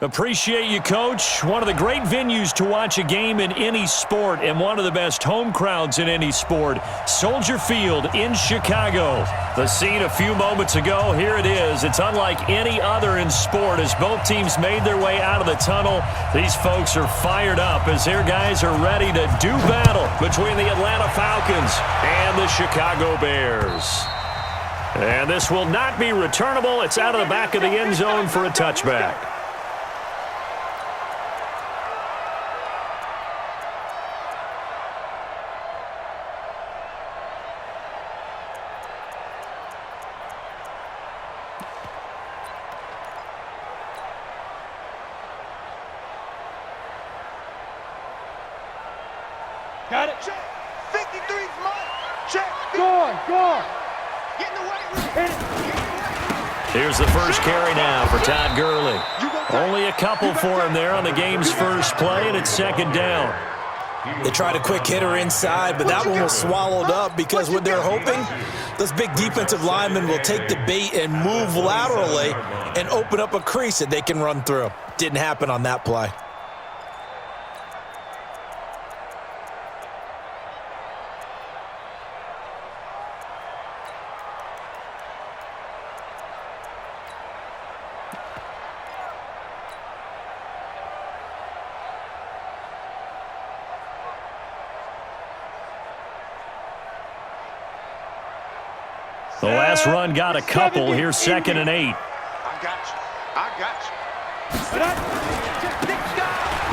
Appreciate you, Coach. One of the great venues to watch a game in any sport and one of the best home crowds in any sport. Soldier Field in Chicago. The scene a few moments ago, here it is. It's unlike any other in sport as both teams made their way out of the tunnel. These folks are fired up as their guys are ready to do battle between the Atlanta Falcons and the Chicago Bears. And this will not be returnable. It's out of the back of the end zone for a touchback. Got it. Check. 53's mine. Check. Go on. Get in the way. Here's the first carry now for Todd Gurley. Only a couple for him there on the game's first play, and it's second down. They tried a quick hitter inside, but that one was swallowed up because what they're hoping, those big defensive linemen will take the bait and move laterally and open up a crease that they can run through. Didn't happen on that play. The last run got a couple. Here's 2nd and 8. I got you.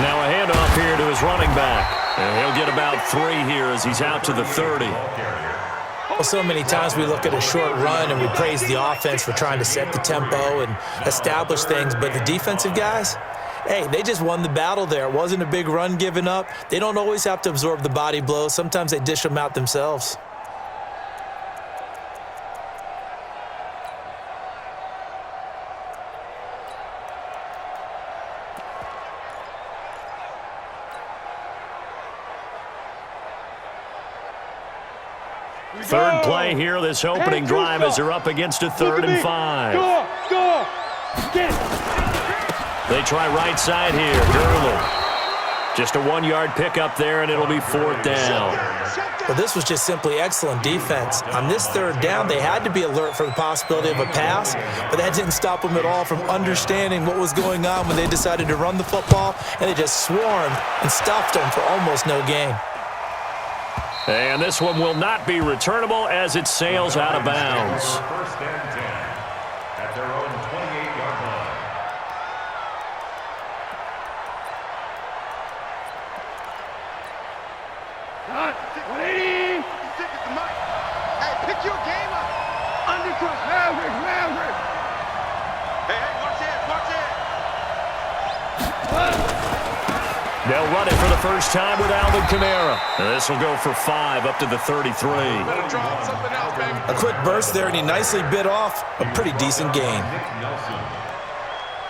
Now a handoff here to his running back. And he'll get about 3 here as he's out to the 30. Well, so many times we look at a short run and we praise the offense for trying to set the tempo and establish things, but the defensive guys, hey, they just won the battle there. It wasn't a big run given up. They don't always have to absorb the body blows. Sometimes they dish them out themselves. Third play here, this opening drive as they're up against a 3rd and 5. Go. Get it. They try right side here. Gurley. Just a 1-yard pickup there, and it'll be 4th down. Well, this was just simply excellent defense. On this 3rd down, they had to be alert for the possibility of a pass, but that didn't stop them at all from understanding what was going on when they decided to run the football, and they just swarmed and stuffed them for almost no gain. And this one will not be returnable as it sails out of bounds. First and 10 at their own 28-yard line. Hot. 180. Hey, pick your game up. Undercut. Maverick. Hey, watch it. They'll run it for the first time with Alvin Kamara. And this will go for 5 up to the 33. A quick burst there, and he nicely bit off a pretty decent gain.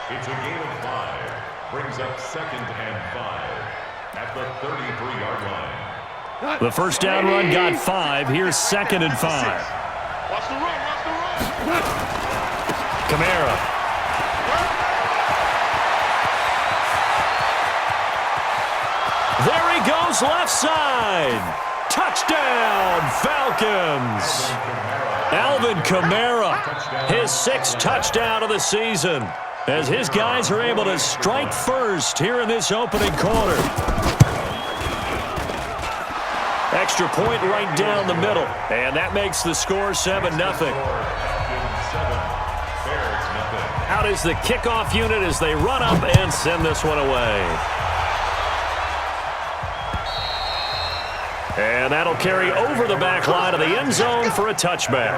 It's a gain of 5. Brings up 2nd and 5 at the 33-yard line. The first down run got 5. Here's 2nd and 5. Watch the run. Kamara. There he goes, left side. Touchdown, Falcons. Alvin Kamara, his 6th touchdown of the season, as his guys are able to strike first here in this opening quarter. Extra point right down the middle, and that makes the score 7-0. Out is the kickoff unit as they run up and send this one away. And that'll carry over the back line of the end zone for a touchback.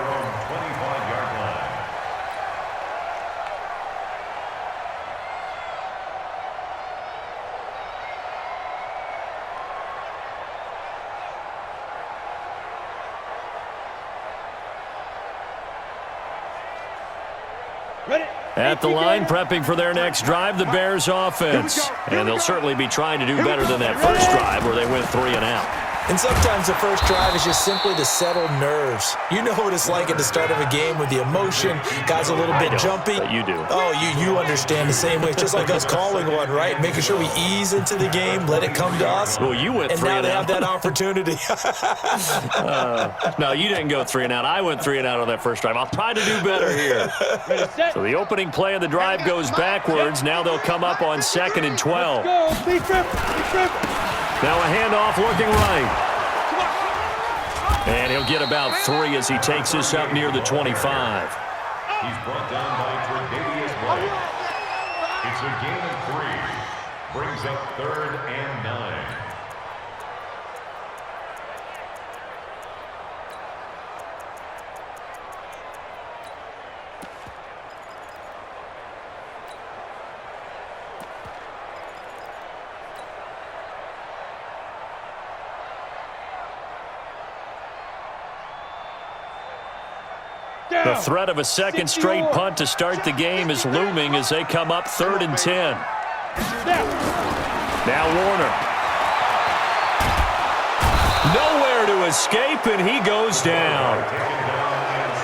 At the line, prepping for their next drive, the Bears offense. And they'll certainly be trying to do better than that first drive where they went 3 and out. And sometimes the first drive is just simply to settle nerves. You know what it's like at the start of a game with the emotion, guys a little bit jumpy. But you do. Oh, you understand the same way. It's just like us calling one, right? Making sure we ease into the game, let it come to us. Well, you went and 3 now and they out. have that opportunity. No, you didn't go 3 and out. I went 3 and out on that first drive. I'll try to do better here. So the opening play of the drive goes backwards. Now they'll come up on 2nd and 12. Go. Be triple. Now a handoff looking right. And he'll get about 3 as he takes this up near the 25. He's brought down by Tre'Davious White. It's a gain of 3. Brings up 3rd and 9. The threat of a second straight punt to start the game is looming as they come up 3rd and 10. Now Warner. Nowhere to escape, and he goes down.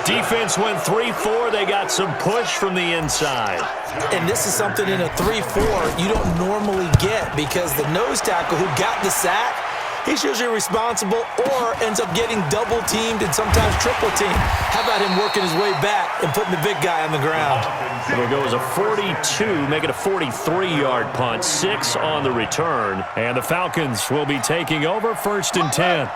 Defense went 3-4. They got some push from the inside. And this is something in a 3-4 you don't normally get because the nose tackle who got the sack, he's usually responsible or ends up getting double-teamed and sometimes triple-teamed. How about him working his way back and putting the big guy on the ground? It'll go as a 42, make it a 43-yard punt, 6 on the return. And the Falcons will be taking over 1st and 10.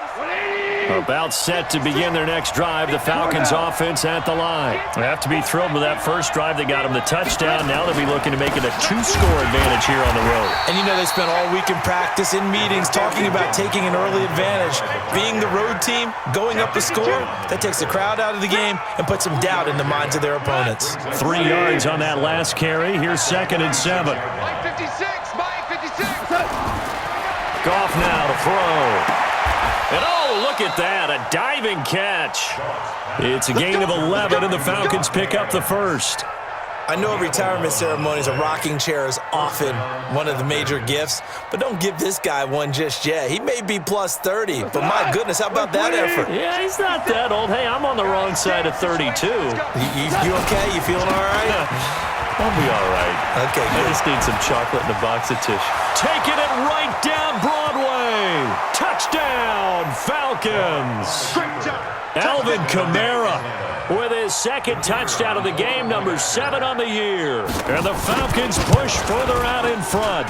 About set to begin their next drive, the Falcons offense at the line. They have to be thrilled with that first drive. They got them the touchdown. Now they'll be looking to make it a 2-score advantage here on the road. And you know they spent all week in practice, in meetings, talking about taking an early advantage. Being the road team, going up a score, that takes the crowd out of the game and puts some doubt in the minds of their opponents. 3 yards on that last carry. Here's 2nd and 7. Mike 56, Mike 56. Goff now to throw. And oh, look at that, a diving catch. It's a gain of 11, and the Falcons pick up the first. I know at retirement ceremonies, a rocking chair is often one of the major gifts, but don't give this guy one just yet. He may be plus 30, but my goodness, how about that effort? Yeah, he's not that old. Hey, I'm on the wrong side of 32. You okay? You feeling all right? I'll be all right. Okay, I good. just need some chocolate and a box of tissue. Taking it right down Broadway. Touchdown, Falcons. Alvin Kamara with his 2nd touchdown of the game, number 7 on the year. And the Falcons push further out in front.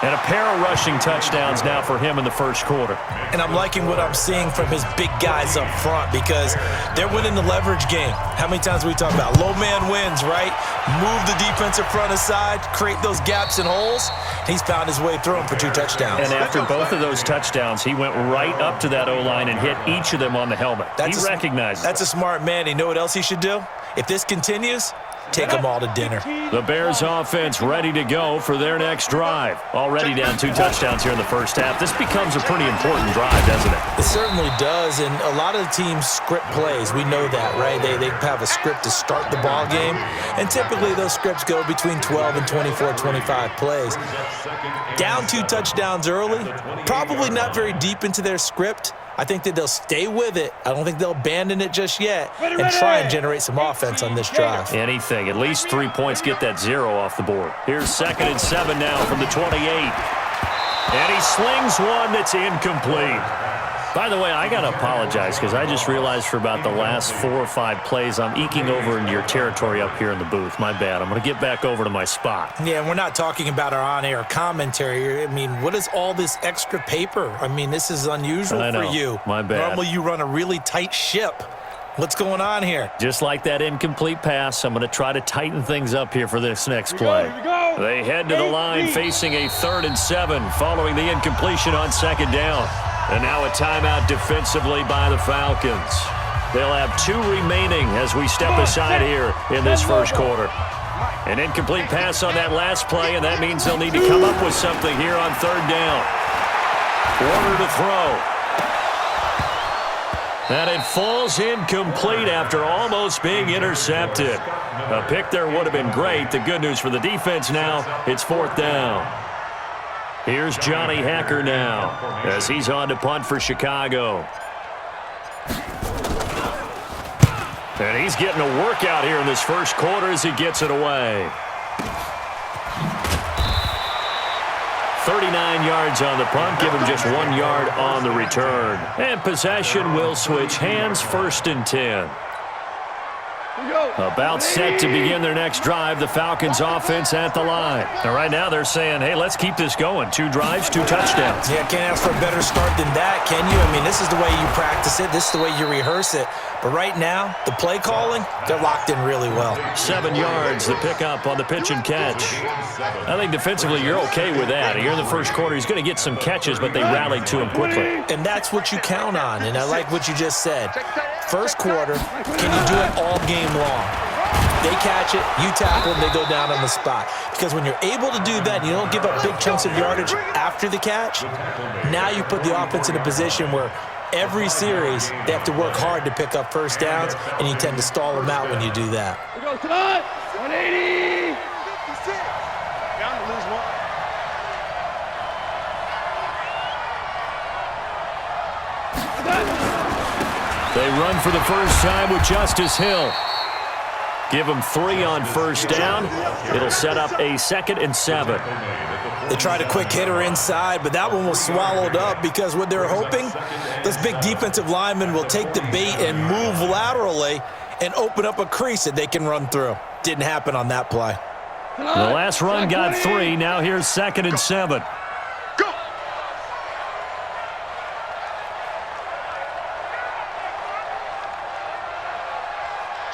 And a pair of rushing touchdowns now for him in the first quarter. And I'm liking what I'm seeing from his big guys up front because they're winning the leverage game. How many times we talk about low man wins, right? Move the defensive front aside, create those gaps and holes. He's found his way through them for 2 touchdowns. And after both of those touchdowns, he went right up to that O-line and hit each of them on the helmet. He recognized That's a smart man. You know what else he should do? If this continues, take them all to dinner. The Bears offense ready to go for their next drive. Already down 2 touchdowns here in the first half. This becomes a pretty important drive, doesn't it? It certainly does, and a lot of the teams script plays. We know that, right? They have a script to start the ball game, and typically those scripts go between 12 and 24, 25 plays. Down 2 touchdowns early, probably not very deep into their script. I think that they'll stay with it. I don't think they'll abandon it just yet and try and generate some offense on this drive. Anything. At least 3 points, get that 0 off the board. Here's 2nd and 7 now from the 28. And he slings one that's incomplete. By the way, I got to apologize because I just realized for about the last 4 or 5 plays, I'm eking over into your territory up here in the booth. My bad. I'm going to get back over to my spot. Yeah, and we're not talking about our on-air commentary. I mean, what is all this extra paper? I mean, this is unusual I know. for you. My bad. Normally you run a really tight ship. What's going on here? Just like that incomplete pass, I'm going to try to tighten things up here for this next play. They head to the line facing a 3rd and 7 following the incompletion on 2nd down. And now a timeout defensively by the Falcons. They'll have 2 remaining as we step aside here in this first quarter. An incomplete pass on that last play, and that means they'll need to come up with something here on 3rd down. Warner to throw. And it falls incomplete after almost being intercepted. A pick there would have been great. The good news for the defense now, it's 4th down. Here's Johnny Hacker now as he's on to punt for Chicago. And he's getting a workout here in this first quarter as he gets it away. 39 yards on the punt, give him just 1 yard on the return. And possession will switch hands, 1st and 10. About set to begin their next drive, the Falcons offense at the line. And right now they're saying, hey, let's keep this going. 2 drives, 2 touchdowns. Yeah, can't ask for a better start than that, can you? I mean, this is the way you practice it. This is the way you rehearse it. But right now, the play calling, they're locked in really well. 7 yards, the pickup on the pitch and catch. I think defensively you're okay with that. Here in the first quarter, he's going to get some catches, but they rallied to him quickly. And that's what you count on, and I like what you just said. First quarter, can you do it all game long? They catch it, you tackle them, they go down on the spot. Because when you're able to do that, and you don't give up big chunks of yardage after the catch, now you put the offense in a position where every series they have to work hard to pick up first downs, and you tend to stall them out when you do that. We go tonight. 180. 56. Bound to lose one. They run for the first time with Justice Hill. Give them 3 on first down. It'll set up a 2nd and 7. They tried a quick hitter inside, but that one was swallowed up because what they're hoping, those big defensive linemen will take the bait and move laterally and open up a crease that they can run through. Didn't happen on that play. The last run got 3. Now here's 2nd and 7.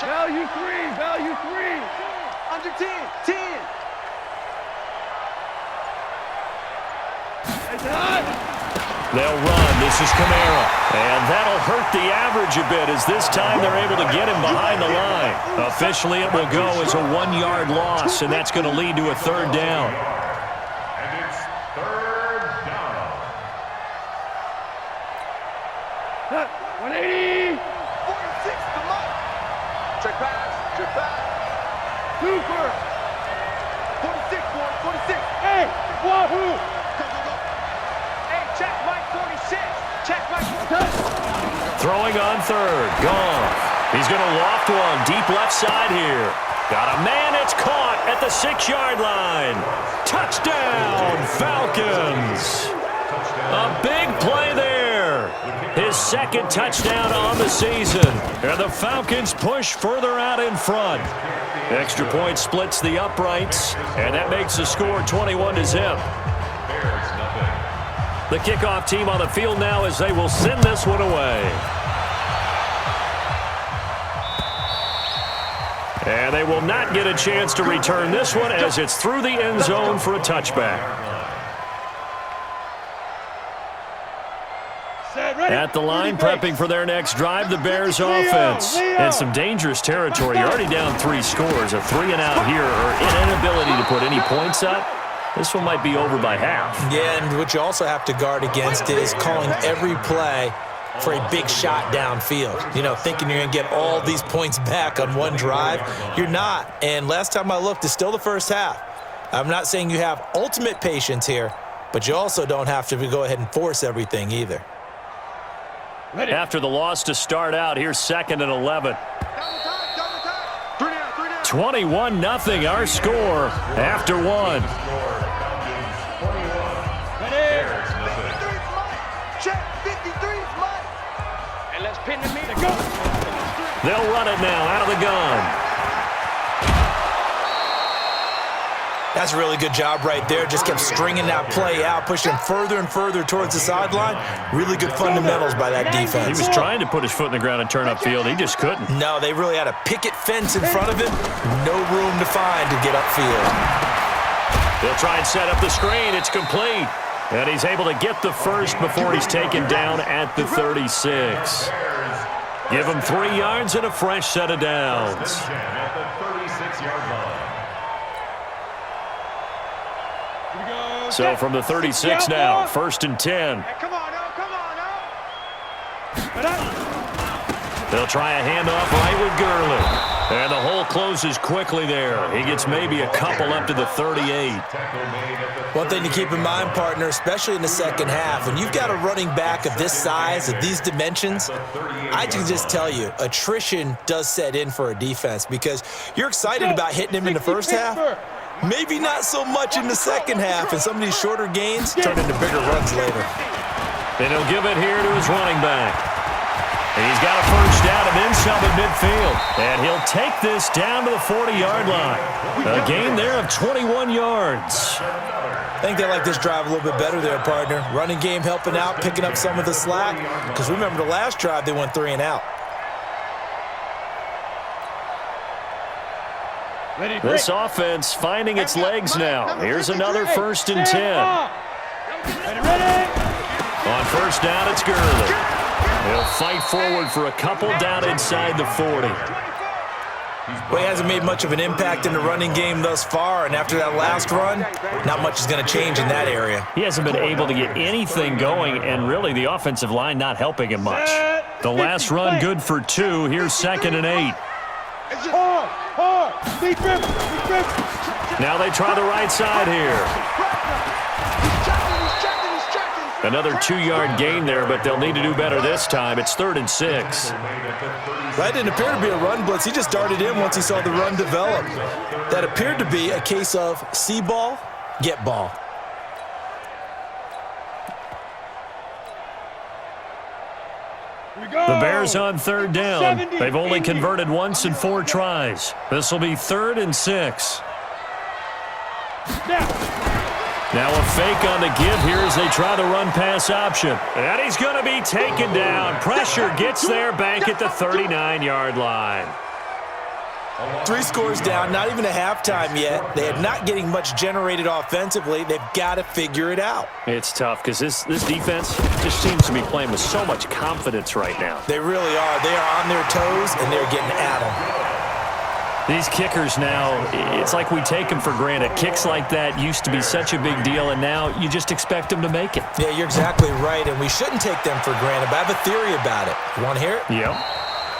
Value 3. Value 3. Under 10. 10. They'll run. This is Kamara. And that'll hurt the average a bit as this time they're able to get him behind the line. Officially, it will go as a 1-yard loss, and that's going to lead to a 3rd down. And it's 3rd down. 180. 46 to Mike. Check pass. Check pass. Super. 46, boy. 46. Hey, Wahoo. Go, go, go. Hey, check Mike 46. Check Mike 46. Throwing on 3rd. Gone. He's going to loft one deep left side here. Got a man. It's caught at the 6-yard line. Touchdown, Falcons. A big play there. His 2nd touchdown on the season. And the Falcons push further out in front. Extra point splits the uprights, and that makes the score 21-0. The kickoff team on the field now as they will send this one away. And they will not get a chance to return this one as it's through the end zone for a touchback. At the line, prepping for their next drive, the Bears offense. In some dangerous territory. You're already down 3 scores. A 3 and out here, or an inability to put any points up. This one might be over by half. Yeah, and what you also have to guard against is calling every play for a big shot downfield. You know, thinking you're going to get all these points back on one drive. You're not. And last time I looked, it's still the first half. I'm not saying you have ultimate patience here, but you also don't have to go ahead and force everything either. After the loss to start out, here's 2nd and 11. 21-0 our score after 1. Check 53's Mike. And let's pin the meter. Go. They'll run it now out of the gun. That's a really good job right there. Just kept stringing that play out, pushing further and further towards the sideline. Really good fundamentals by that defense. He was trying to put his foot in the ground and turn upfield. He just couldn't. No, they really had a picket fence in front of him. No room to find to get upfield. They'll try and set up the screen. It's complete. And he's able to get the first before he's taken down at the 36. Give him 3 yards and a fresh set of downs. At the 36-yard line. So from the 36 now, 1st and 10. Hey, come on now, come on now. They'll try a handoff right with Gurley. And the hole closes quickly there. He gets maybe a couple up to the 38. One thing to keep in mind, partner, especially in the second half, when you've got a running back of this size, of these dimensions, I can just tell you, attrition does set in for a defense because you're excited about hitting him in the first half. Maybe not so much in the second half, and some of these shorter gains turn into bigger runs later. Then he'll give it here to his running back. And he's got a first down and then some at midfield. And he'll take this down to the 40-yard line. A gain there of 21 yards. I think they like this drive a little bit better there, partner. Running game helping out, picking up some of the slack. Because remember the last drive, they went 3 and out. This offense finding its legs now. Here's another 1st and 10. On first down, it's Gurley. He'll fight forward for a couple down inside the 40. Well, he hasn't made much of an impact in the running game thus far, and after that last run, not much is going to change in that area. He hasn't been able to get anything going, and really the offensive line not helping him much. The last run good for 2. Here's 2nd and 8. Now they try the right side here. Another 2-yard gain there, but they'll need to do better this time. It's 3rd and 6. That didn't appear to be a run blitz. He just darted in once he saw the run develop. That appeared to be a case of see ball, get ball. The Bears on 3rd down. They've only converted once in 4 tries. This will be 3rd and 6. Now a fake on the give here as they try the run-pass option. And he's going to be taken down. Pressure gets there, bank at the 39-yard line. 3 scores down, not even a halftime yet. They are not getting much generated offensively. They've got to figure it out. It's tough because this defense just seems to be playing with so much confidence right now. They really are. They are on their toes, and they're getting at them. These kickers now, it's like we take them for granted. Kicks like that used to be such a big deal, and now you just expect them to make it. Yeah, you're exactly right, and we shouldn't take them for granted, but I have a theory about it. You want to hear it? Yep.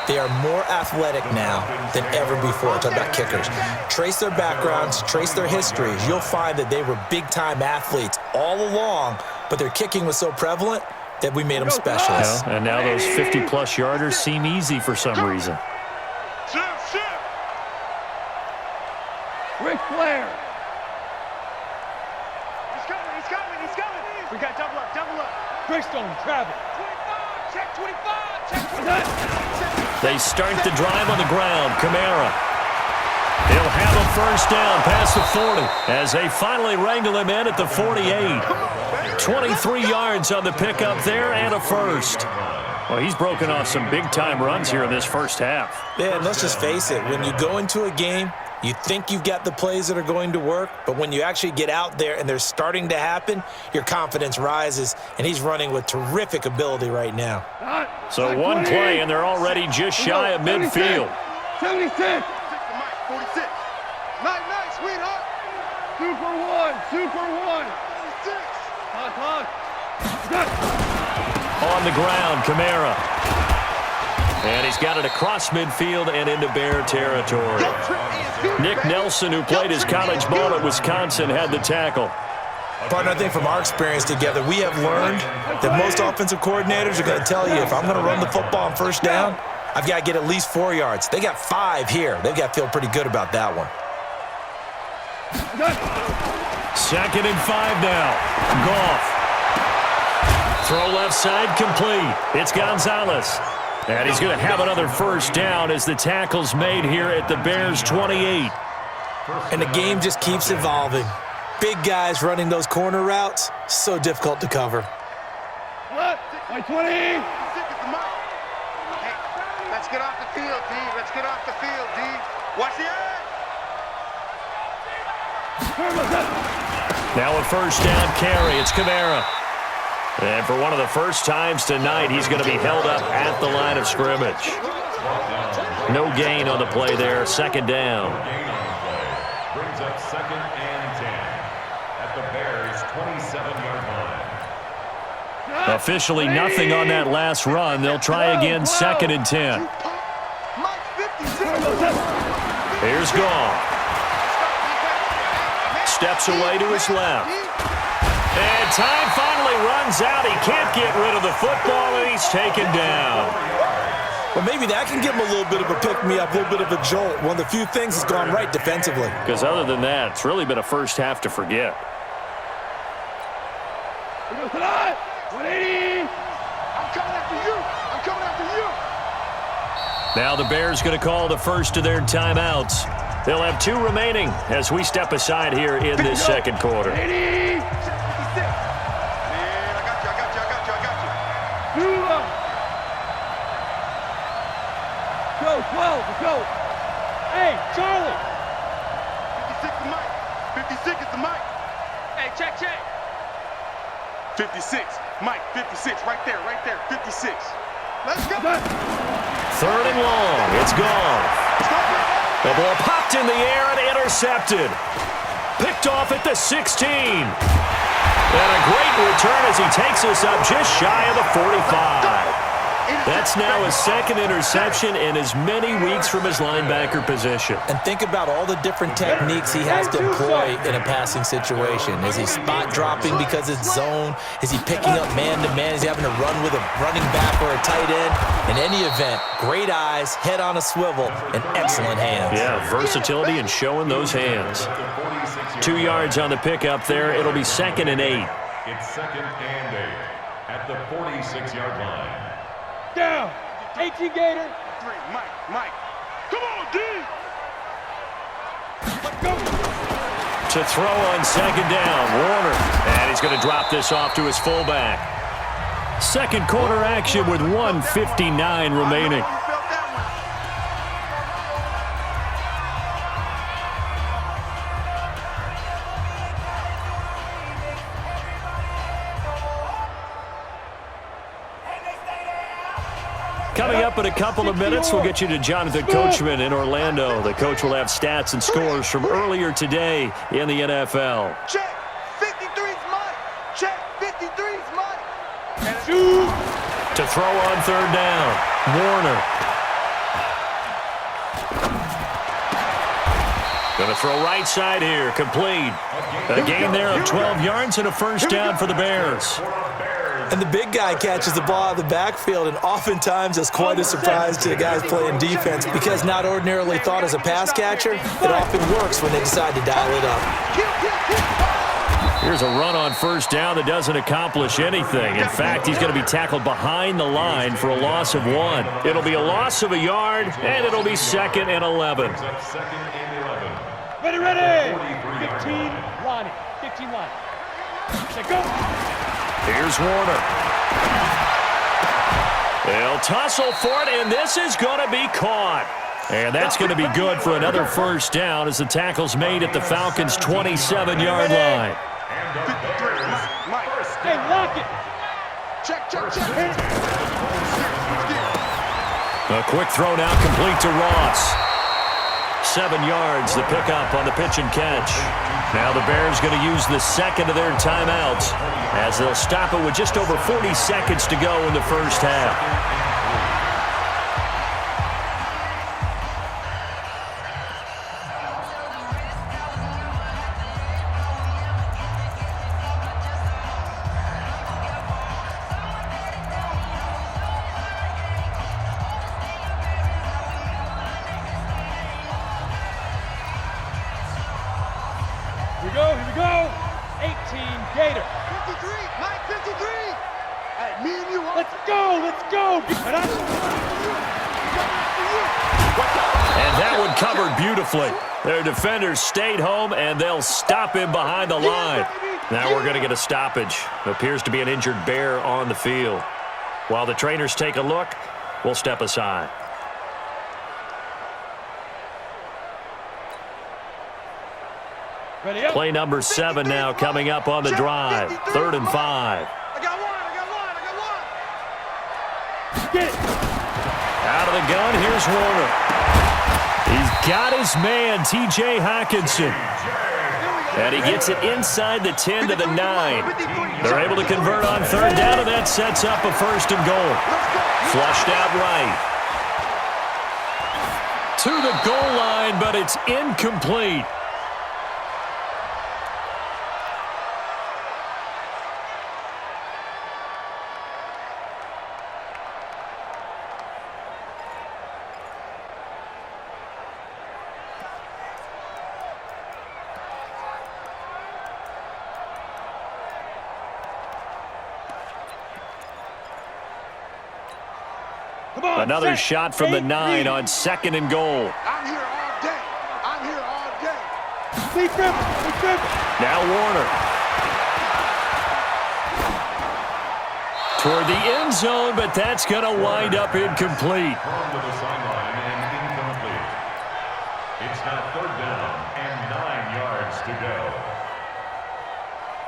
They are more athletic now than ever before. Talk about kickers. Trace their backgrounds, trace their histories. You'll find that they were big-time athletes all along, but their kicking was so prevalent that we made them specialists. Yeah, and now those 50-plus yarders seem easy for some reason. Ric Flair. He's coming. We got double up. Greystone, travel. 25, check 25. They start the drive on the ground. Kamara. He'll have a first down past the 40 as they finally wrangle him in at the 48. 23 yards on the pickup there and a first. Well, he's broken off some big-time runs here in this first half. Yeah, and let's just face it. When you go into a game, you think you've got the plays that are going to work, but when you actually get out there and they're starting to happen, your confidence rises, and he's running with terrific ability right now. So one play, and they're already just shy of midfield. 76. 46. Night, sweetheart. 2 for 1. 76. On the ground, Kamara. And he's got it across midfield and into Bear territory. Nick Nelson, who played his college ball at Wisconsin, had the tackle. Partner, I think from our experience together, we have learned that most offensive coordinators are going to tell you, if I'm going to run the football on first down, I've got to get at least 4 yards. They got 5 here. They've got to feel pretty good about that one. 2nd and 5 now. Goff. Throw left side complete. It's Gonzalez. And he's going to have another first down as the tackle's made here at the Bears' 28. And the game just keeps evolving. Big guys running those corner routes, so difficult to cover. My 20. Hey, let's get off the field, D. Watch the edge. Now a first down carry. It's Kamara. And for one of the first times tonight, he's going to be held up at the line of scrimmage. No gain on the play there. 2nd down. Brings up 2nd and 10 at the Bears' 27-yard line. Officially nothing on that last run. They'll try again 2nd and 10. Mike 56. Here's Goff. Steps away to his left. And time finally runs out. He can't get rid of the football, and he's taken down. Well, maybe that can give him a little bit of a pick-me-up, a little bit of a jolt. One of the few things that's gone right defensively. Because other than that, it's really been a first half to forget. 180. I'm coming after you. I'm coming after you. Now the Bears going to call the first of their timeouts. They'll have 2 remaining as we step aside here in this second quarter. 80. Man, I got you. Go, 12, let's go. Hey, Charlie. 56 the mic. 56 is the mic. Hey, check. 56. Mike, 56. Right there. 56. Let's go. 3rd and long. It's gone. The ball popped in the air and intercepted. Picked off at the 16. And a great return as he takes us up just shy of the 45. That's now his 2nd interception in as many weeks from his linebacker position. And think about all the different techniques he has to employ in a passing situation. Is he spot dropping because it's zone? Is he picking up man-to-man? Is he having to run with a running back or a tight end? In any event, great eyes, head on a swivel, and excellent hands. Yeah, versatility and showing those hands. 2 yards on the pickup there. It'll be 2nd and 8. It's 2nd and 8 at the 46-yard line. Down. 18 Gator. 3, Mike. Come on, D. Let's go. To throw on 2nd down, Warner. And he's going to drop this off to his fullback. Second quarter action with 1:59 remaining. Coming up in a couple of minutes, we'll get you to Jonathan Coachman in Orlando. The coach will have stats and scores from earlier today in the NFL. Check. 53's Mike. Check. 53's Mike. To throw on 3rd down, Warner. Going to throw right side here, complete. A gain there of 12 yards and a first down for the Bears. And the big guy catches the ball out of the backfield, and oftentimes that's quite a surprise to the guys playing defense because not ordinarily thought as a pass catcher, it often works when they decide to dial it up. Here's a run on 1st down that doesn't accomplish anything. In fact, he's going to be tackled behind the line for a loss of 1. It'll be a loss of a yard, and it'll be 2nd and 11. Ready. 15 Lonnie. 15 Lonnie. Let's go. Here's Warner. They'll tussle for it, and this is going to be caught. And that's going to be good for another first down as the tackle's made at the Falcons' 27-yard line. Hey, lock it. Check. A quick throw now complete to Ross. 7 yards, the pickup on the pitch and catch. Now the Bears going to use the 2nd of their timeouts as they'll stop it with just over 40 seconds to go in the first half. Here we go. 18 Gator. 53. Mike, 53. Hey, me and you. Let's go. And that one covered beautifully. Their defenders stayed home, and they'll stop him behind the line. Now we're going to get a stoppage. Appears to be an injured Bear on the field. While the trainers take a look, we'll step aside. Ready up. Play number 7 now coming up on the drive. 3rd and 5. I got one. Get it. Out of the gun, here's Warner. He's got his man, T.J. Hawkinson. And he gets it inside the 10 to the 9. They're able to convert on 3rd down, and that sets up a 1st and goal. Flushed out right. To the goal line, but it's incomplete. Another shot from the 9 on 2nd and goal. I'm here all day. I'm here all day. Now Warner. Toward the end zone, but that's going to wind up incomplete. Thrown to the sideline and incomplete. It's now 3rd down and 9 yards to go.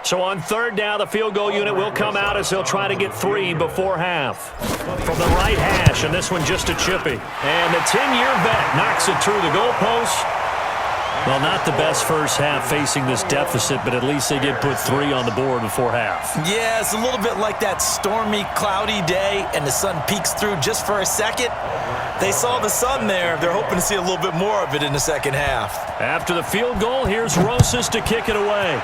So on 3rd down, the field goal unit will come out as they'll try to get 3 before half. From the right hash, and this one just a chippy. And the 10-year vet knocks it through the goalpost. Well, not the best first half facing this deficit, but at least they did put 3 on the board before half. Yeah, it's a little bit like that stormy, cloudy day, and the sun peeks through just for a second. They saw the sun there. They're hoping to see a little bit more of it in the second half. After the field goal, here's Rosas to kick it away.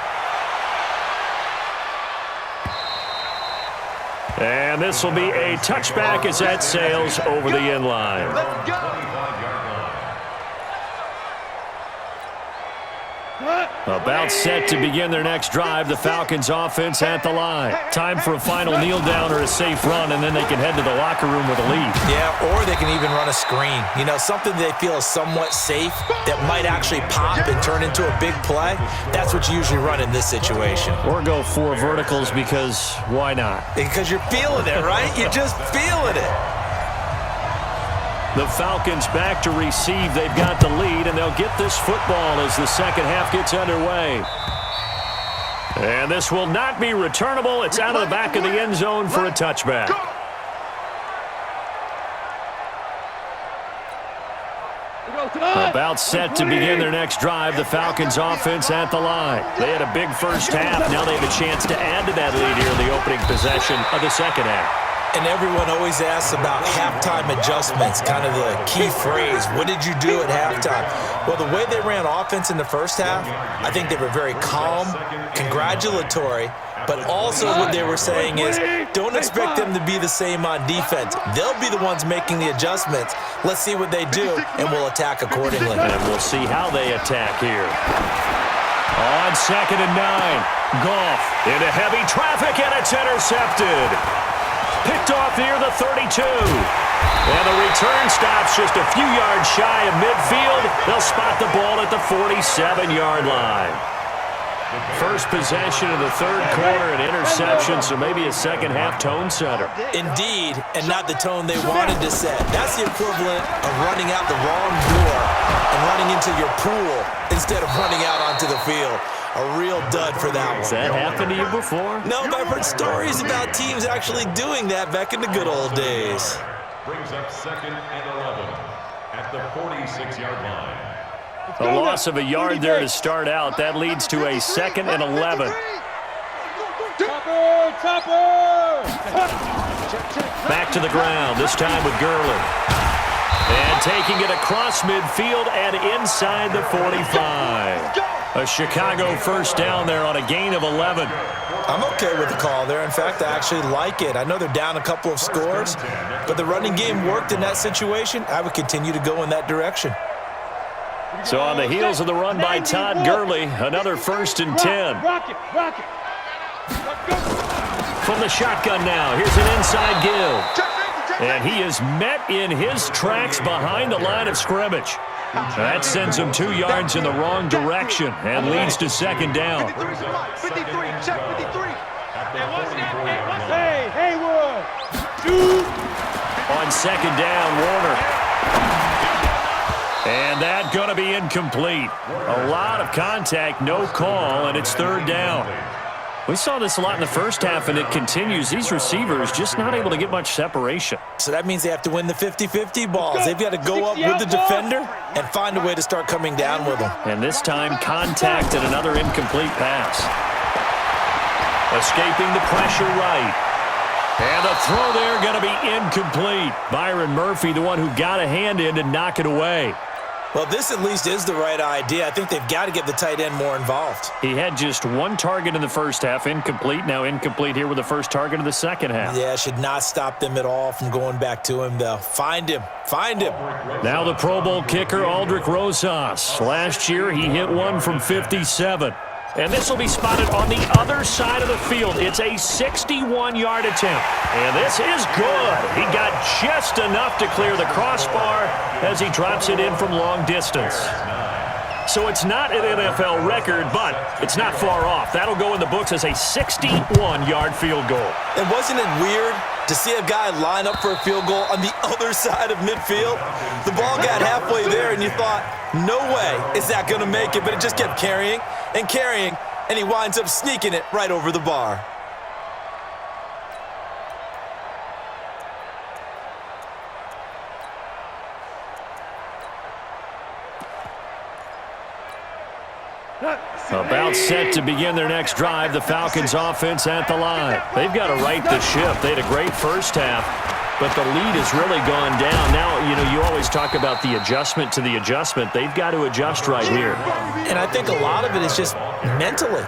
And this will be a touchback as that sails over the end line. Let's go. About set to begin their next drive, the Falcons offense at the line. Time for a final kneel down or a safe run, and then they can head to the locker room with a lead. Yeah, or they can even run a screen. You know, something they feel is somewhat safe that might actually pop and turn into a big play. That's what you usually run in this situation. Or go 4 verticals because why not? Because you're feeling it, right? You're just feeling it. The Falcons back to receive. They've got the lead, and they'll get this football as the second half gets underway. And this will not be returnable. It's out of the back of the end zone for a touchback. About set to begin their next drive, the Falcons offense at the line. They had a big first half. Now they have a chance to add to that lead here in the opening possession of the second half. And everyone always asks about halftime adjustments, kind of the key phrase. What did you do at halftime? Well, the way they ran offense in the first half, I think they were very calm, congratulatory, but also what they were saying is don't expect them to be the same on defense. They'll be the ones making the adjustments. Let's see what they do, and we'll attack accordingly. And we'll see how they attack here. On 2nd and 9, Goff into heavy traffic, and it's intercepted. Picked off near the 32. And the return stops just a few yards shy of midfield. They'll spot the ball at the 47-yard line. First possession of the 3rd quarter, an interception, so maybe a second half tone setter. Indeed, and not the tone they wanted to set. That's the equivalent of running out the wrong door and running into your pool instead of running out onto the field. A real dud for that one. Has that happened to you before? No, but I've heard stories about teams actually doing that back in the good old days. Brings up 2nd and 11 at the 46-yard line. A loss of a yard there to start out. That leads to a 2nd and 11. Back to the ground, this time with Gurley. And taking it across midfield and inside the 45. A Chicago first down there on a gain of 11. I'm okay with the call there. In fact, I actually like it. I know they're down a couple of scores, but the running game worked in that situation. I would continue to go in that direction. So on the heels of the run by Todd Gurley, another 1st and 10. From the shotgun now, here's an inside give. And he is met in his tracks behind the line of scrimmage. That sends him 2 yards in the wrong direction and leads to 2nd down. 53, check 53. Hey, Haywood. On 2nd down, Warner. And that going to be incomplete. A lot of contact, no call, and it's 3rd down. We saw this a lot in the first half, and it continues. These receivers just not able to get much separation. So that means they have to win the 50-50 balls. They've got to go up with the defender and find a way to start coming down with them. And this time, contact and another incomplete pass. Escaping the pressure right. And the throw there going to be incomplete. Byron Murphy, the one who got a hand in to knock it away. Well, this at least is the right idea. I think they've got to get the tight end more involved. He had just one target in the first half, incomplete. Now incomplete here with the first target of the second half. Yeah, should not stop them at all from going back to him, though. Find him. Find him. Now the Pro Bowl kicker, Aldrich Rosas. Last year, he hit one from 57. And this will be spotted on the other side of the field. It's a 61-yard attempt. And this is good. He got just enough to clear the crossbar as he drops it in from long distance. So it's not an NFL record, but it's not far off. That'll go in the books as a 61-yard field goal. And wasn't it weird to see a guy line up for a field goal on the other side of midfield? The ball got halfway there, and you thought, no way is that going to make it, but it just kept carrying and carrying, and he winds up sneaking it right over the bar. About set to begin their next drive, the Falcons offense at the line. They've got to right the ship. They had a great first half, but the lead has really gone down. Now, you always talk about the adjustment to the adjustment. They've got to adjust right here. And I think a lot of it is just mentally.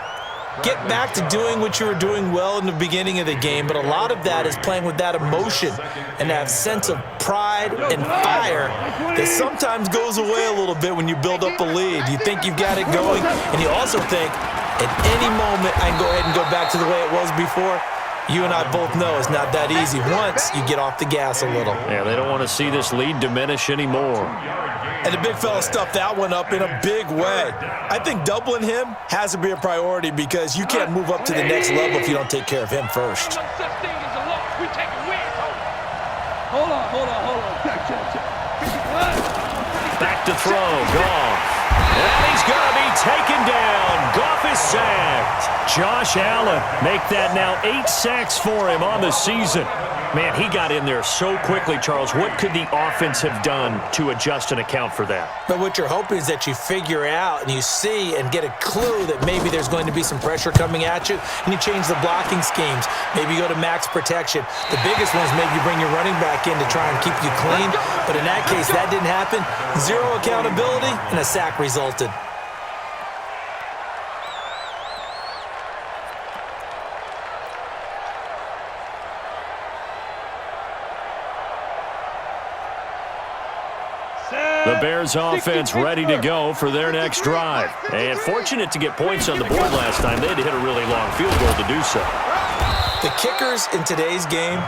Get back to doing what you were doing well in the beginning of the game, but a lot of that is playing with that emotion and that sense of pride and fire that sometimes goes away a little bit when you build up a lead. You think you've got it going, and you also think at any moment I can go ahead and go back to the way it was before. You and I both know it's not that easy once you get off the gas a little. Yeah, they don't want to see this lead diminish anymore. And the big fella stuffed that one up in a big way. I think doubling him has to be a priority because you can't move up to the next level if you don't take care of him first. Hold on. Back to throw, Goff. And he's going to be taken down. Goff is sacked. Josh Allen make that now 8 sacks for him on the season. Man, he got in there so quickly, Charles. What could the offense have done to adjust and account for that? But what you're hoping is that you figure out and you see and get a clue that maybe there's going to be some pressure coming at you, and you change the blocking schemes. Maybe you go to max protection. The biggest one is maybe you bring your running back in to try and keep you clean. But in that case, that didn't happen. Zero accountability, and a sack resulted. The Bears offense ready to go for their next drive. And fortunate to get points on the board last time. They had to hit a really long field goal to do so. The kickers in today's game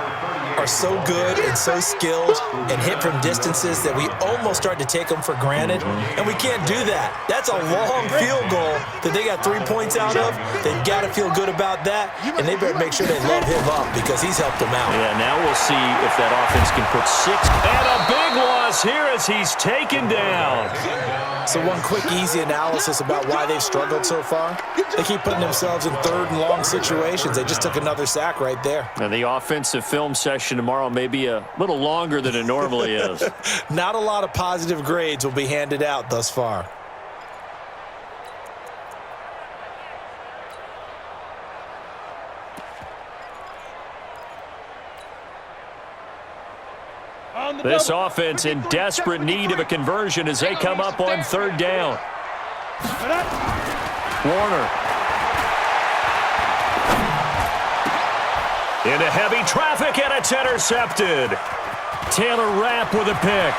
are so good and so skilled and hit from distances that we almost start to take them for granted, and we can't do that. That's a long field goal that they got 3 points out of. They've got to feel good about that, and they better make sure they love him up because he's helped them out. Yeah, now we'll see if that offense can put 6. And a big loss here as he's taken down. So one quick, easy analysis about why they've struggled so far. They keep putting themselves in third and long situations. They just took another sack right there. And the offensive film session tomorrow may be a little longer than it normally is. Not a lot of positive grades will be handed out thus far. This offense in desperate need of a conversion as they come up on third down. Warner. Into heavy traffic, and it's intercepted. Taylor Rapp with a pick.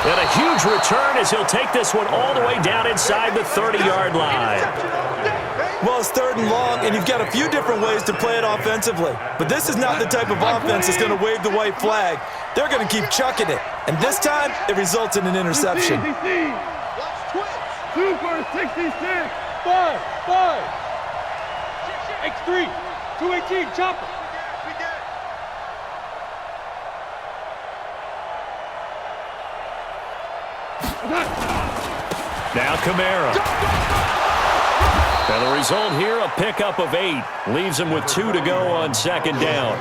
And a huge return as he'll take this one all the way down inside the 30-yard line. Well, it's third and long, and you've got a few different ways to play it offensively. But this is not the type of offense that's going to wave the white flag. They're going to keep chucking it. And this time, it results in an interception. 2 for 66. 5. X3. 218. Chopper. Now Kamara. And the result here, a pickup of 8. Leaves him with 2 to go on second down.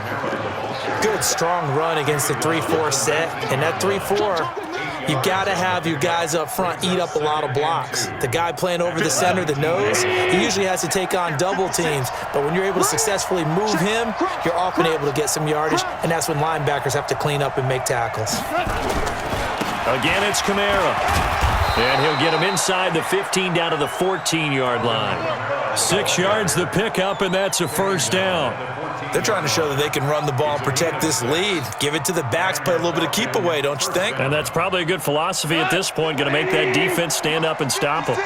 Good, strong run against the 3-4 set. And that 3-4, you've got to have your guys up front eat up a lot of blocks. The guy playing over the center, the nose, he usually has to take on double teams. But when you're able to successfully move him, you're often able to get some yardage. And that's when linebackers have to clean up and make tackles. Again, it's Kamara. And he'll get him inside the 15 down to the 14-yard line. 6 yards the pickup, and that's a first down. They're trying to show that they can run the ball and protect this lead. Give it to the backs, play a little bit of keep away, don't you think? And that's probably a good philosophy at this point, going to make that defense stand up and stop them.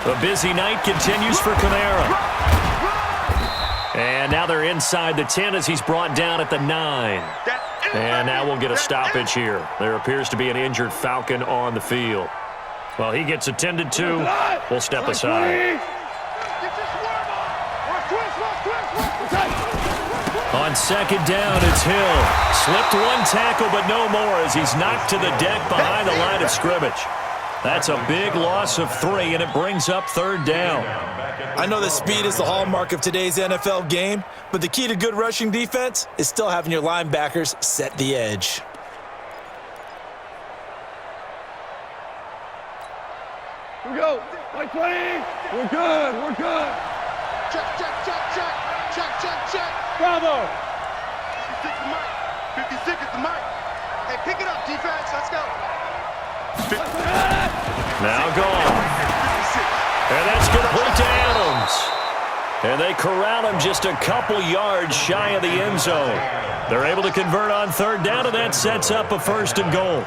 The busy night continues for Kamara. And now they're inside the 10 as he's brought down at the 9. And now we'll get a stoppage here. There appears to be an injured Falcon on the field. Well, he gets attended to. We'll step aside. On second down, it's Hill. Slipped one tackle, but no more as he's knocked to the deck behind the line of scrimmage. That's a big loss of 3, and it brings up third down. I know that speed is the hallmark of today's NFL game, but the key to good rushing defense is still having your linebackers set the edge. Here we go. Like 20. We're good. We're good. Check, check, check, check. Check, check, check. Bravo. 56 the mic. 56 is the mic. Hey, pick it up, defense. Let's go. Now gone. And that's complete to Adams. And they corral him just a couple yards shy of the end zone. They're able to convert on third down, and that sets up a first and goal.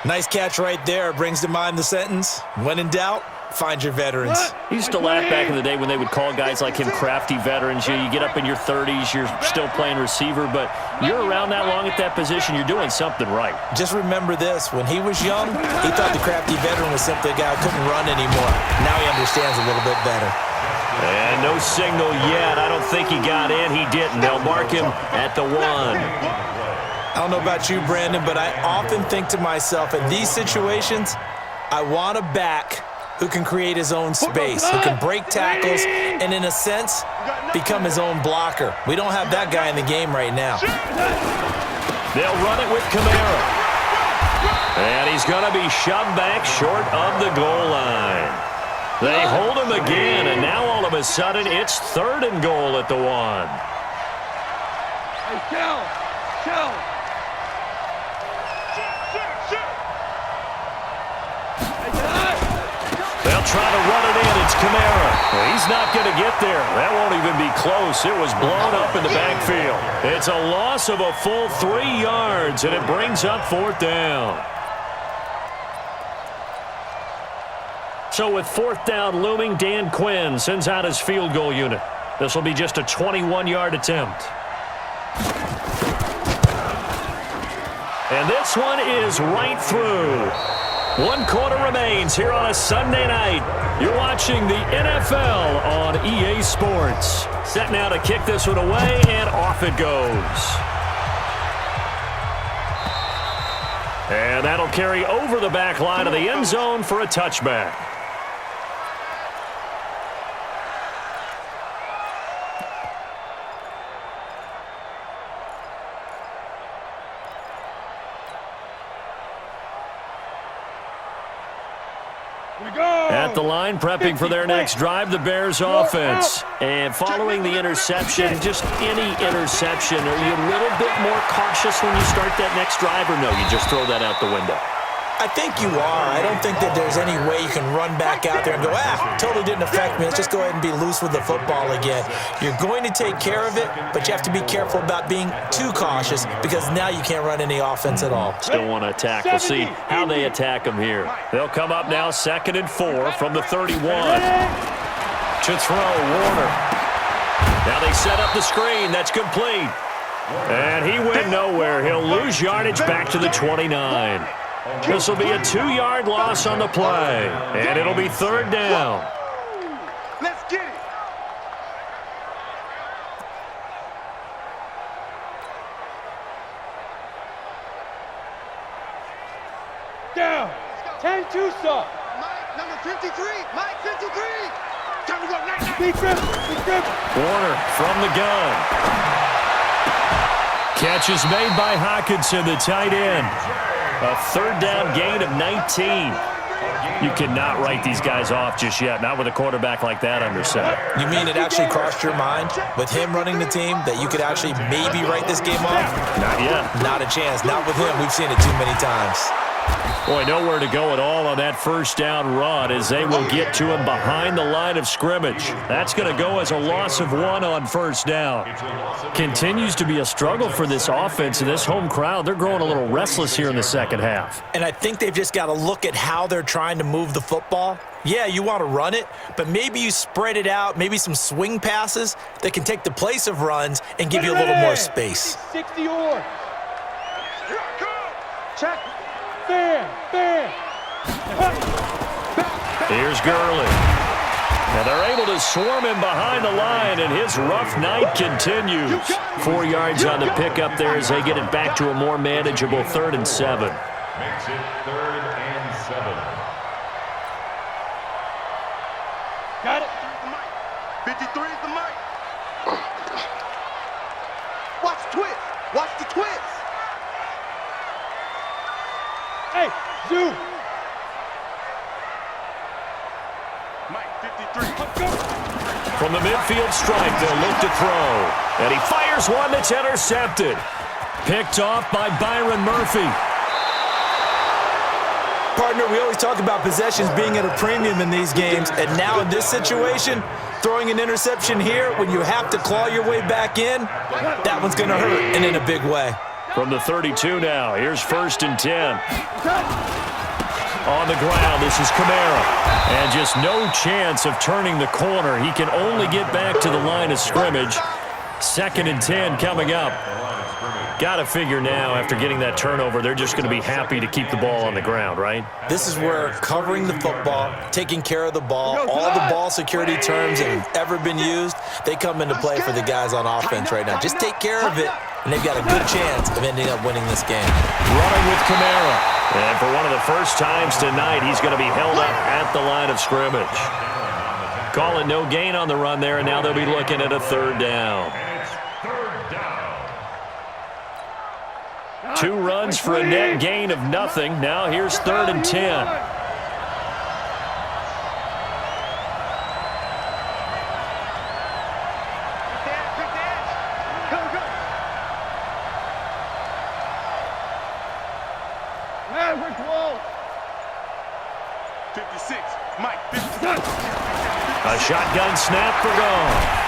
Nice catch right there. Brings to mind the sentence, when in doubt, find your veterans. He used to laugh back in the day when they would call guys like him crafty veterans. You get up in your 30s, you're still playing receiver, but you're around that long at that position, you're doing something right. Just remember this. When he was young, he thought the crafty veteran was simply a guy who couldn't run anymore. Now he understands a little bit better. And no signal yet. I don't think he got in. He didn't. They'll mark him at the 1. I don't know about you, Brandon, but I often think to myself, in these situations, I want a back who can create his own space, who can break tackles, and in a sense, become his own blocker. We don't have that guy in the game right now. They'll run it with Kamara. And he's going to be shoved back short of the goal line. They hold him again, and now all of a sudden, it's third and goal at the 1. Hey, Shell. Shell. They'll try to run it in. It's Kamara. Well, he's not going to get there. That won't even be close. It was blown up in the backfield. It's a loss of a full 3 yards, and it brings up fourth down. So with fourth down looming, Dan Quinn sends out his field goal unit. This will be just a 21-yard attempt. And this one is right through. 1 quarter remains here on a Sunday night. You're watching the NFL on EA Sports. Set now to kick this one away, and off it goes. And that'll carry over the back line of the end zone for a touchback. At the line, prepping for their next drive, the Bears offense. And following the interception, just any interception, are you a little bit more cautious when you start that next drive, or no, you just throw that out the window? I think you are. I don't think that there's any way you can run back out there and go, totally didn't affect me. Let's just go ahead and be loose with the football again. You're going to take care of it, but you have to be careful about being too cautious because now you can't run any offense at all. Still want to attack. We'll see how they attack them here. They'll come up now 2nd and 4 from the 31. To throw, Warner. Now they set up the screen. That's complete. And he went nowhere. He'll lose yardage back to the 29. This will be a 2-yard loss on the play, and it'll be third down. Let's get it. Down. 10 Tucson. Mike, number 53. Mike, 53. Time to go. Night, Big grip. Big grip. Warner from the gun. Catch is made by Hockenson, the tight end. A third down gain of 19. You cannot write these guys off just yet, not with a quarterback like that under center. You mean it actually crossed your mind with him running the team that you could actually maybe write this game off? Not yet. Not a chance. Not with him. We've seen it too many times. Boy, nowhere to go at all on that first down run as they will get to him behind the line of scrimmage. That's going to go as a loss of 1 on first down. Continues to be a struggle for this offense and this home crowd. They're growing a little restless here in the second half. And I think they've just got to look at how they're trying to move the football. Yeah, you want to run it, but maybe you spread it out, maybe some swing passes that can take the place of runs and give you a little more space. 60 or. Check. Bam, bam. Here's Gurley. Now they're able to swarm him behind the line, and his rough night continues. 4 yards on the pickup there as they get it back to a more manageable 3rd and 7. Makes it 3rd and 7. Got it. 53 is the mic. Watch the twist. Watch the twist. Hey, Zoo. Mike, 53. From the midfield stripe, they'll look to throw. And he fires one that's intercepted. Picked off by Byron Murphy. Partner, we always talk about possessions being at a premium in these games, and now in this situation, throwing an interception here when you have to claw your way back in, that one's going to hurt, and in a big way. From the 32 now, here's 1st and 10. On the ground, this is Kamara. And just no chance of turning the corner. He can only get back to the line of scrimmage. 2nd and 10 coming up. Got to figure now, after getting that turnover, they're just going to be happy to keep the ball on the ground, right? This is where covering the football, taking care of the ball, all the ball security terms that have ever been used, they come into play for the guys on offense right now. Just take care of it, and they've got a good chance of ending up winning this game. Running with Kamara. And for one of the first times tonight, he's going to be held up at the line of scrimmage. Calling no gain on the run there, and now they'll be looking at a 3rd down. 2 runs for a net gain of nothing. Now here's 3rd and 10. Man, we're close. 56. Mike, 56. A shotgun snap for gone.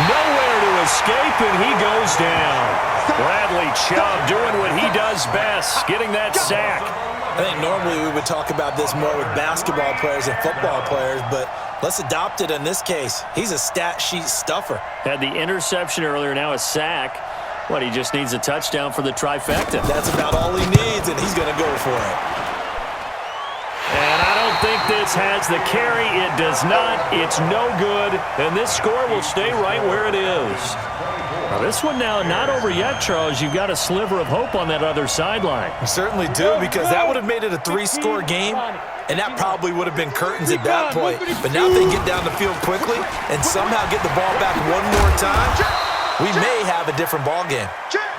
Nowhere to escape, and he goes down. Bradley Chubb doing what he does best, getting that sack. I think normally we would talk about this more with basketball players and football players, but let's adopt it in this case. He's a stat sheet stuffer. Had the interception earlier, now a sack. What, he just needs a touchdown for the trifecta. That's about all he needs, and he's going to go for it. And I don't think this has the carry. It does not. It's no good. And this score will stay right where it is. Now this one now not over yet, Charles. You've got a sliver of hope on that other sideline. You certainly do, because that would have made it a 3-score game, and that probably would have been curtains at that point. But now if they get down the field quickly and somehow get the ball back one more time, we may have a different ball game.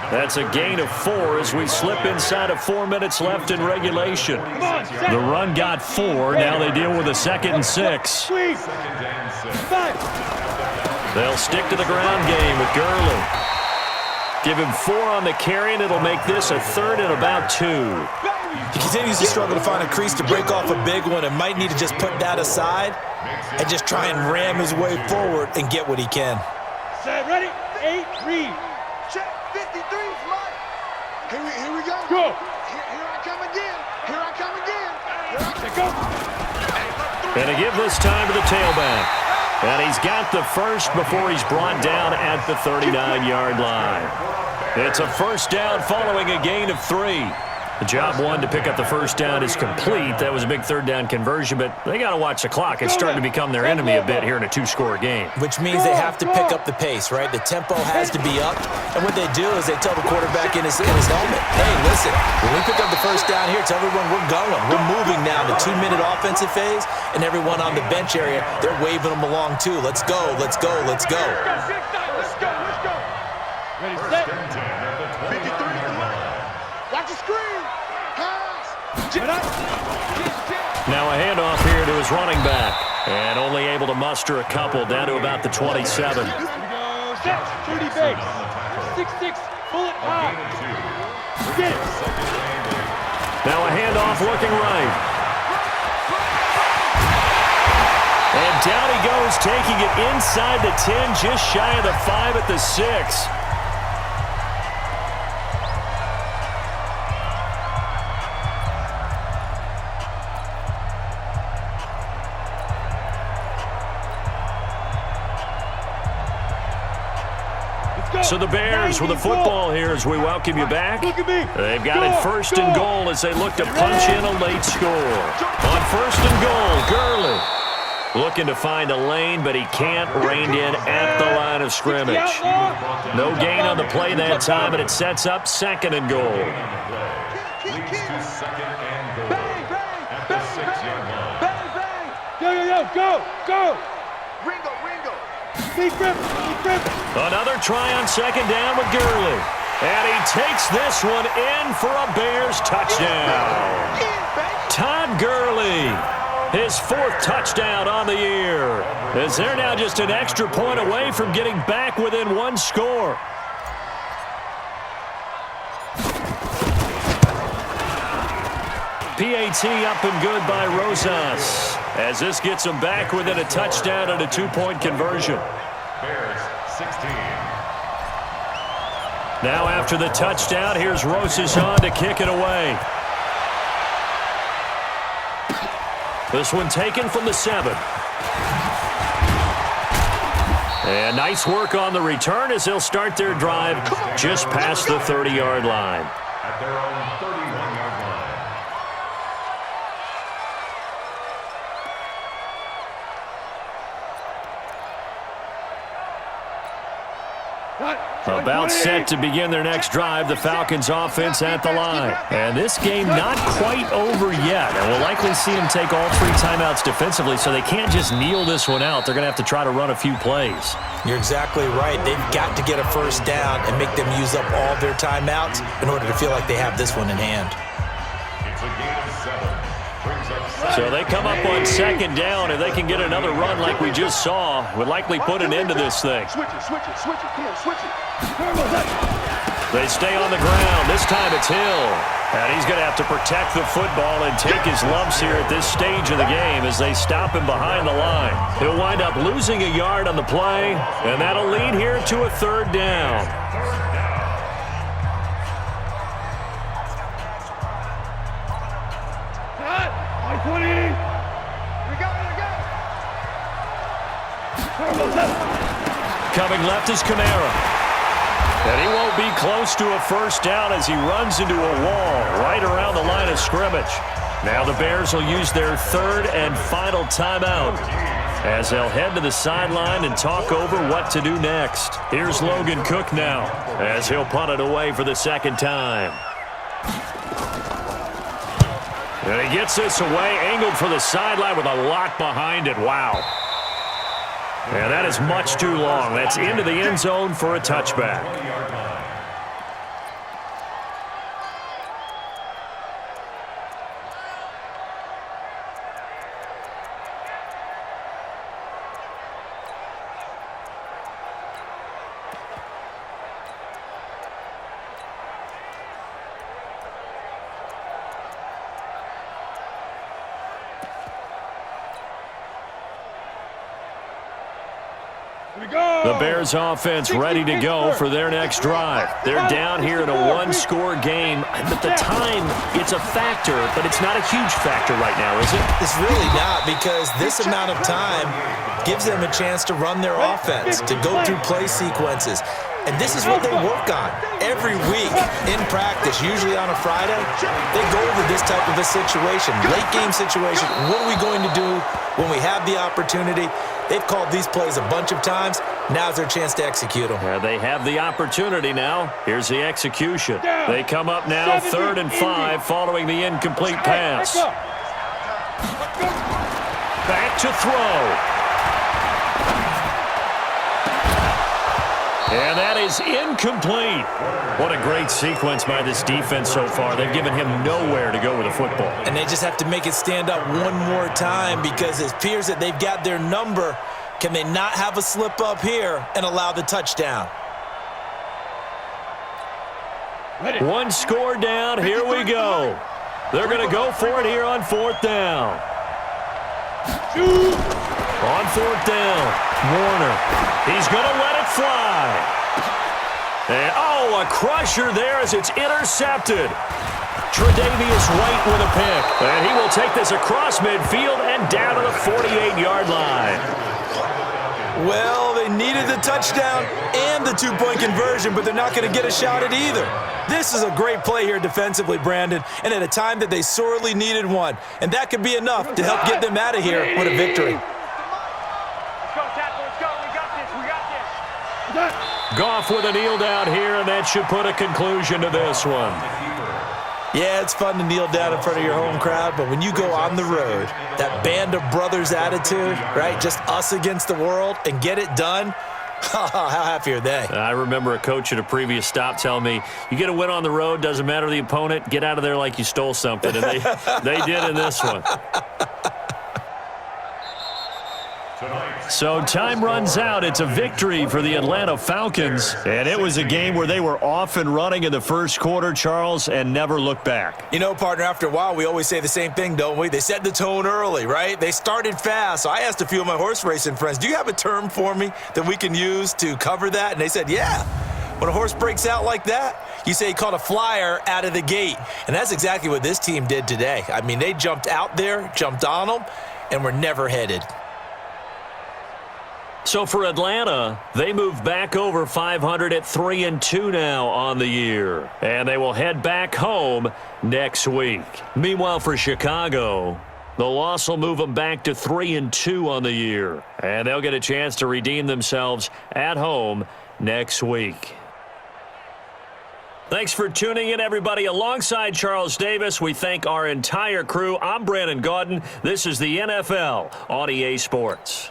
That's a gain of 4 as we slip inside of 4 minutes left in regulation. The run got 4. Now they deal with a 2nd and 6. They'll stick to the ground game with Gurley. Give him 4 on the carry, and it'll make this a 3rd and about 2. He continues to struggle to find a crease to break off a big one, and might need to just put that aside and just try and ram his way forward and get what he can. Set, ready? 8, read. Check. 53 is Mike. Here we go. Go. Here I come again. Here I come again. Go. And a give this time to the tailback. And he's got the first before he's brought down at the 39-yard line. It's a 1st down following a gain of 3. The job 1 to pick up the 1st down is complete. That was a big 3rd down conversion, but they got to watch the clock. It's starting to become their enemy a bit here in a 2-score game. Which means they have to pick up the pace, right? The tempo has to be up. And what they do is they tell the quarterback in his helmet, hey, listen, when we pick up the 1st down here, tell everyone we're going. We're moving now to 2-minute offensive phase, and everyone on the bench area, they're waving them along too. Let's go, let's go, let's go. Let's go. Ready, set. 53 is the Mike. Watch the screen. Pass. Get up. Now a handoff here to his running back. And only able to muster a couple down to about the 27. 6, 30 base. 6-6, pull it high. Get it. Now a handoff looking right. And down he goes, taking it inside the 10, just shy of the 5 at the 6. So the Bears with the football here as we welcome you back. They've got it first and goal as they look to punch in a late score. On first and goal, Gurley looking to find a lane, but he can't rein in at the line of scrimmage. No gain on the play that time, and it sets up second and goal. Leads to second and goal at the 6-yard line. Go. Ringo. Another try on second down with Gurley. And he takes this one in for a Bears touchdown. Todd Gurley, his 4th touchdown on the year. As they're now just an extra point away from getting back within 1 score. PAT up and good by Rosas, as this gets them back within a touchdown and a 2-point conversion. Bears 16. Now after the touchdown, here's Rosas on to kick it away. This one taken from the 7. And nice work on the return as they'll start their drive just past the 30-yard line. At their own 31-yard line. About set to begin their next drive, the Falcons offense at the line. And this game not quite over yet. And we'll likely see them take all 3 timeouts defensively, so they can't just kneel this one out. They're going to have to try to run a few plays. You're exactly right. They've got to get a first down and make them use up all their timeouts in order to feel like they have this one in hand. It's a gain of 7. Brings up 7. So they come up on second down. If they can get another run like we just saw, would likely put an end to this thing. Switch it. Come on, switch it. They stay on the ground. This time it's Hill. And he's going to have to protect the football and take his lumps here at this stage of the game as they stop him behind the line. He'll wind up losing a yard on the play, and that'll lead here to a 3rd down. Coming left is Kamara. And he won't be close to a first down as he runs into a wall right around the line of scrimmage. Now the Bears will use their 3rd and final timeout as they'll head to the sideline and talk over what to do next. Here's Logan Cook now as he'll punt it away for the 2nd time. And he gets this away, angled for the sideline with a lot behind it. Wow. And that is much too long. That's into the end zone for a touchback. The Bears offense ready to go for their next drive. They're down here in a 1-score game. But the time, it's a factor, but it's not a huge factor right now, is it? It's really not, because this amount of time gives them a chance to run their offense, to go through play sequences. And this is what they work on every week in practice, usually on a Friday. They go over this type of a situation, late game situation. What are we going to do when we have the opportunity? They've called these plays a bunch of times. Now's their chance to execute them. Yeah, they have the opportunity now. Here's the execution. They come up now 3rd and 5 following the incomplete pass. Back to throw. And that is incomplete. What a great sequence by this defense so far. They've given him nowhere to go with the football. And they just have to make it stand up one more time because it appears that they've got their number. Can they not have a slip up here and allow the touchdown? One score down. Here we go. They're going to go for it here on 4th down. On 4th down, Warner. He's going to let it fly. And, oh, a crusher there as it's intercepted. Tre'Davious White with a pick. And he will take this across midfield and down to the 48-yard line. Well, they needed the touchdown and the two-point conversion, but they're not going to get a shot at either. This is a great play here defensively, Brandon, and at a time that they sorely needed one. And that could be enough to help get them out of here with a victory. Let's go, Tackle. Let's go. We got this. We got this. Goff with a kneel down here, and that should put a conclusion to this one. Yeah, it's fun to kneel down in front of your home crowd, but when you go on the road, that band of brothers attitude, right, just us against the world, and get it done, how happy are they? I remember a coach at a previous stop telling me, you get a win on the road, doesn't matter the opponent, get out of there like you stole something, and they did in this one. So time runs out. It's a victory for the Atlanta Falcons. And it was a game where they were off and running in the first quarter, Charles, and never looked back. You know, partner, after a while, we always say the same thing, don't we? They set the tone early, right? They started fast. So I asked a few of my horse racing friends, do you have a term for me that we can use to cover that? And they said, yeah. When a horse breaks out like that, you say he caught a flyer out of the gate. And that's exactly what this team did today. I mean, they jumped out there, jumped on them, and were never headed. So for Atlanta, they move back over 500 at 3-2 now on the year. And they will head back home next week. Meanwhile, for Chicago, the loss will move them back to 3-2 on the year. And they'll get a chance to redeem themselves at home next week. Thanks for tuning in, everybody. Alongside Charles Davis, we thank our entire crew. I'm Brandon Gaudin. This is the NFL on EA Sports.